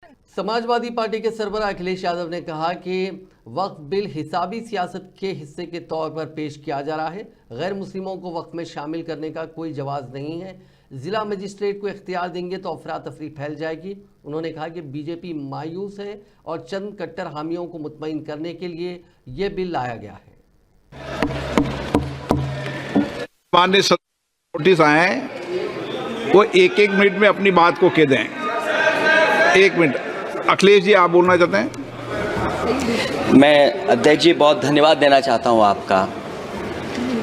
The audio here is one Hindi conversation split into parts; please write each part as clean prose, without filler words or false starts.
समाजवादी पार्टी के सरबराह अखिलेश यादव ने कहा कि वक्फ बिल हिसाबी सियासत के हिस्से के तौर पर पेश किया जा रहा है। गैर मुस्लिमों को वक्फ में शामिल करने का कोई जवाब नहीं है। जिला मजिस्ट्रेट को इख्तियार देंगे तो अफरा तफरी फैल जाएगी। उन्होंने कहा कि बीजेपी मायूस है और चंद कट्टर हामियों को मुतमईन करने के लिए ये बिल लाया गया है। माननीय नोटिस आए वो एक मिनट में अपनी बात को कह दें। एक मिनट, अखिलेश जी आप बोलना चाहते हैं? मैं अध्यक्ष जी बहुत धन्यवाद देना चाहता हूं आपका।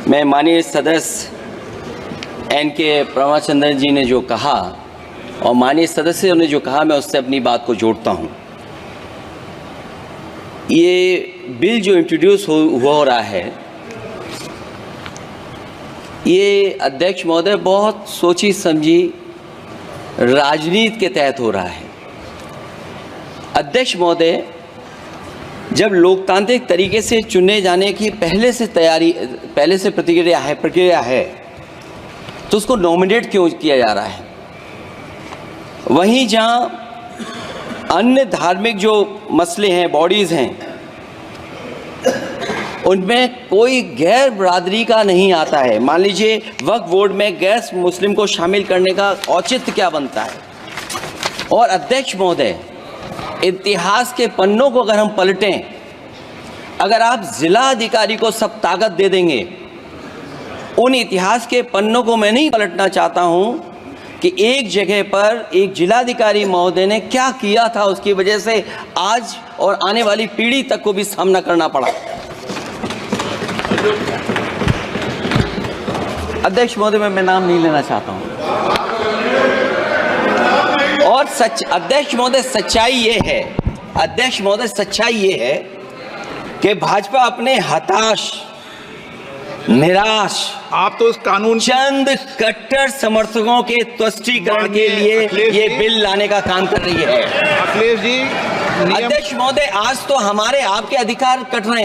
मैं माननीय सदस्य NK प्रमाचंद्रन जी ने जो कहा और माननीय सदस्यों ने जो कहा, मैं उससे अपनी बात को जोड़ता हूं। ये बिल जो इंट्रोड्यूस हो रहा है, ये अध्यक्ष महोदय बहुत सोची समझी राजनीति के तहत हो रहा है। अध्यक्ष महोदय, जब लोकतांत्रिक तरीके से चुने जाने की पहले से प्रक्रिया है तो उसको नॉमिनेट क्यों किया जा रहा है? वहीं जहां अन्य धार्मिक जो मसले हैं, बॉडीज़ हैं, उनमें कोई गैर बरादरी का नहीं आता है। मान लीजिए वक्फ बोर्ड में गैर मुस्लिम को शामिल करने का औचित्य क्या बनता है? और अध्यक्ष महोदय, इतिहास के पन्नों को अगर हम पलटें, अगर आप जिला अधिकारी को सब ताकत दे देंगे, उन इतिहास के पन्नों को मैं नहीं पलटना चाहता हूं कि एक जगह पर एक जिलाधिकारी महोदय ने क्या किया था, उसकी वजह से आज और आने वाली पीढ़ी तक को भी सामना करना पड़ा। अध्यक्ष महोदय, मैं नाम नहीं लेना चाहता हूं। और अध्यक्ष महोदय, सच्चाई ये है कि भाजपा अपने हताश, निराश, आप तो इस कानून चंद कट्टर समर्थकों के तुष्टीकरण के लिए ये बिल लाने का काम कर रही है। अखिलेश जी, अध्यक्ष महोदय, आज तो हमारे आपके अधिकार कट रहे हैं।